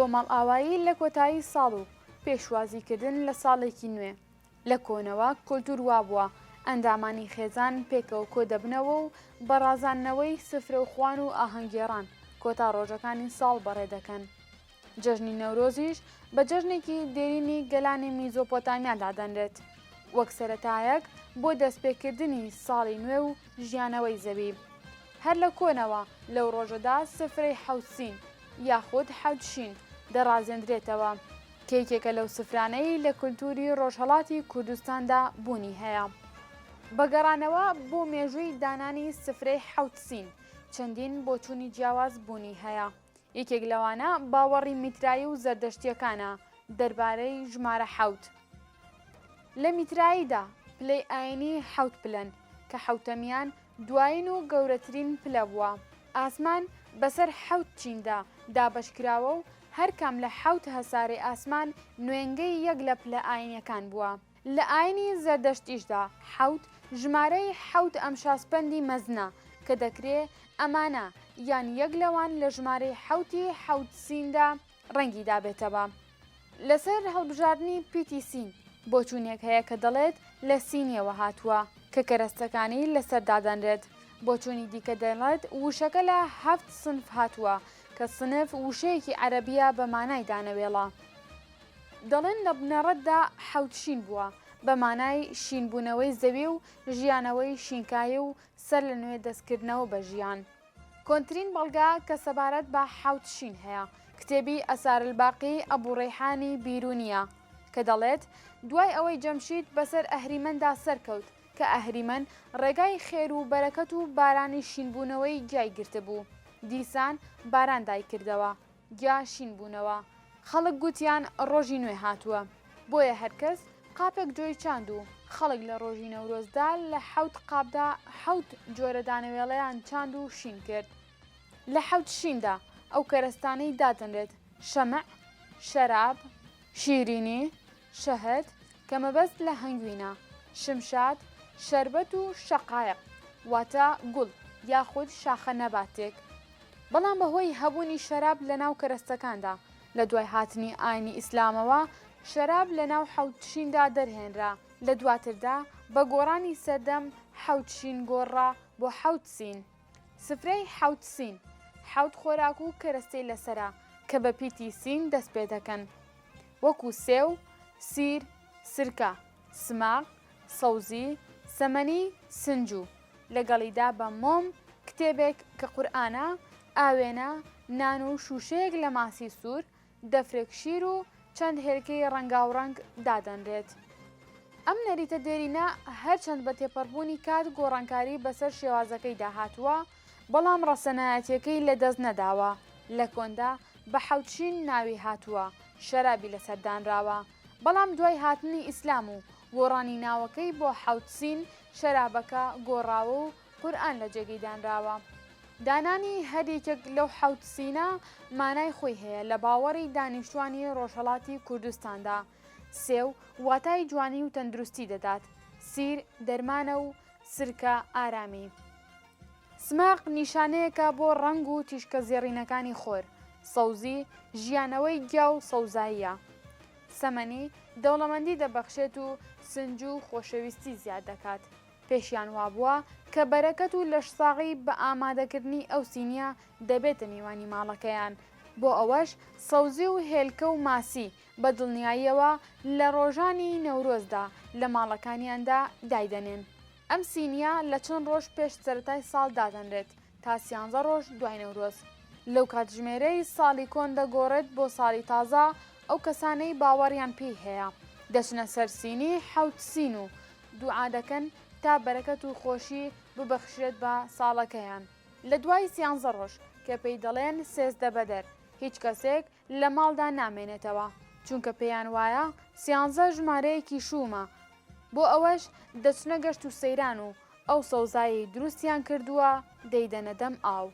کۆمەڵ ئاوایی لە کۆتایی ساڵ و پێشوازیکردن لە ساڵێکی نوێ لە کۆنەوە کۆلتور وابووە ئەندامانی خێزان پێکەوە کۆ دەبنەوە و بەڕازاندنەوەی سفرە و خوان و ئاهەنگێڕان کۆتا ڕۆژەکانی ساڵ بەڕێ دەکەن. جەژنی نەورۆزیش بە جەژنێکی دێرینی گەلانی میزۆپۆتامیا دادەنرێت وەک سەرەتایەک بۆ دەستپێکردنی ساڵی نوێ و ژیانەوەی زەوی. هەر لە کۆنەوە لەو ڕۆژەدا سفرەی حەوت یاخود حەوت شین دەڕازێنرێتەوە کە یەکێکە لەو سفرانەی لە کولتوری ڕۆژهەڵاتی کوردستاندا بوونی هەیە. بەگەڕانەوە بۆ مێژووی دانانی سفرەی حەوت چەندین بۆچوونی جیاواز بوونی هەیە. یەکێک لەوانە باوەڕی میترایی و زەردەشتیەکانە دەربارەی ژمارە حەوت. لە میتراییدا پلەی ئاینی حەوت پلەن کە حەوتەمیان دوایین و گەورەترین پلە بووە. ئاسمان بەسەر حەوت چیندا دابەشکراوە و هەر کام لە حەوت هەسارەی ئاسمان نوێنگەی یەک لە پلە ئاینەکان بووە. لە ئاینی زەردەشتیشدا حەوت ژمارەی حەوت ئەمشاسپەندی مەزنە کە دەکرێت ئەمانە یان یەک لەوان لە ژمارەی حەوتی حەوت سیندا ڕەنگی دابێتەوە. لەسەر هەڵبژاردننی پیتی سین بۆچوونێک هەیە کە دەڵێت لە سینیەوە هاتووە کە کەرەستەکانی لەسەردادەنرێت. بۆچوونی دیکە دەڵێت وشەکە لە 7 سنف هاتووە کە سنف وشەیەکی عەرەبیە بە مانای دانەوێڵە. دەڵێن لە بنەڕەتدا حەوت شین بووە بە مانای شینبوونەوەی زەوی و ژیانەوەی شینکایە و سەر لە نوێ دەستکردنەوە بە ژیان. کۆنترین بەڵگا کە سەبارەت بە حەوت شین هەیە کتێبی ئەسارالباقی ئەبوڕەیحانی بیرونیە کە دەڵێت دوای ئەوەی جەمشید بەسەر ئەهریمەندا سەرکەوت کە ئەهریمەن ڕێگای خێر و بەرەکەت و بارانی شینبوونەوەی گیای گرتە بوو. دیسان باران دایکردەوە گیا شینبوونەوە. خەڵک گوتیان ڕۆژی نوێ هاتووە بۆیە هەرکەس قاپێک جۆی چاند و خەڵک لە ڕۆژی نەورۆزدا لە حەوت قاپدا حەوت جۆرە دانەوێڵەیان چاند و شین کرد. لە حەوت شیندا ئەو کەرەستانەی دادەنرێت شەمع، شەراب، شیرینی، شەهد کە مەبەست لە هەنگوینە، شمشاد، شەربەت و شەقایق واتە گوڵ یاخود شاخە نەباتێک. بەڵام بەهۆی هەبوونی شەراب لە ناو کەرەستەکاندا لە دوای هاتنی ئاینی ئیسلامەوە شەراب لە ناو حەوت شیندا دەرهێنرا. لە دواتردا بە گۆڕانی سەردەم حەوت شین گۆڕا بۆ حەوت سین. سفرەی حەوت سین حەوت خۆراک و کەرەستەی لەسەرا کە بە پیتی سین دەست پێ دەکەن وەکو سێو، سیر، سرکە، سماق، سەوزی، سەمەنی، سنجوو لەگەڵیدا بە مۆم، کتێبێک کە قورئانە، ئاوێنە، نان و شوشەیەک لە ماسی سوور، دەفرێک شیر و چەند هێلکەی ڕەنگاوڕەنگ دادەنرێت. ئەم نەریتە دێرینە هەرچەند بە تێپەڕبوونی کات گۆڕانکاری بەسەر شێوازەکەی داهاتووە بەڵام ڕەسەنایەتیەکەی لەدەست نەداوە. لە کۆندا بە حەوت شین ناوی هاتووە شەرابی لەسەردانراوە بەڵام دوای هاتنی ئیسلام و گۆڕانی ناوەکەی بۆ حەوت سین شەرابەکە گۆڕاوە و قورئان لە جێگەی دانراوە. دانانی هەریەکێک لەو حەوت سینە مانای خۆی هەیە لە باوەڕی دانیشتوانی ڕۆژهەڵاتی کوردستاندا. سێو واتای جوانی و تەندروستی دەدات، سیر دەرمانە و سرکە ئارامی. سماق نیشانەیەکە بۆ ڕەنگ و تیشکە زێڕینەکانی خۆر. سەوزی ژیانەوەی گیا و سەوزاییە. سەمەنی دەوڵەمەندی دەبەخشێت و سنجوو خۆشەویستی زیاد دەکات. پێشیان وابووە کە بەرەکەت و لەشساغی بە ئامادەکردنی ئەو سینیە دەبێتە میوانی ماڵەکەیان. بۆ ئەوەش سەوزی و هێلکە و ماسی بە دڵنیاییەوە لە ڕۆژانی نەورۆزدا لە ماڵەکانیاندا دایدەنێن. ئەم سینیە لە چەند ڕۆژ پێش سەرەتای ساڵ دادەنرێت تا 13 ڕۆژ دوای نەورۆز. لەو کاتژمێرەی ساڵی کۆن دەگۆڕێت بۆ ساڵی تازە ئەو کەسانەی باوەڕیان پێی هەیە دەچنە سەر سینی حەوت سین و دوعا دەکەن تا بەرەکەت و خۆشی ببەخشرێت بە ساڵەکەیان. لە دوای 13 ڕۆژ کە پێی دەڵێن سێزدە بەدەر هیچ کەسێک لە ماڵدا نامێنێتەوە چونکە پێیان وایە 13 ژمارەیەکی شومە. بۆ ئەوەش دەچنە گەشت و سەیران و ئەو سەوزایی دروستیان کردووە دەیدەنە دەم ئاو.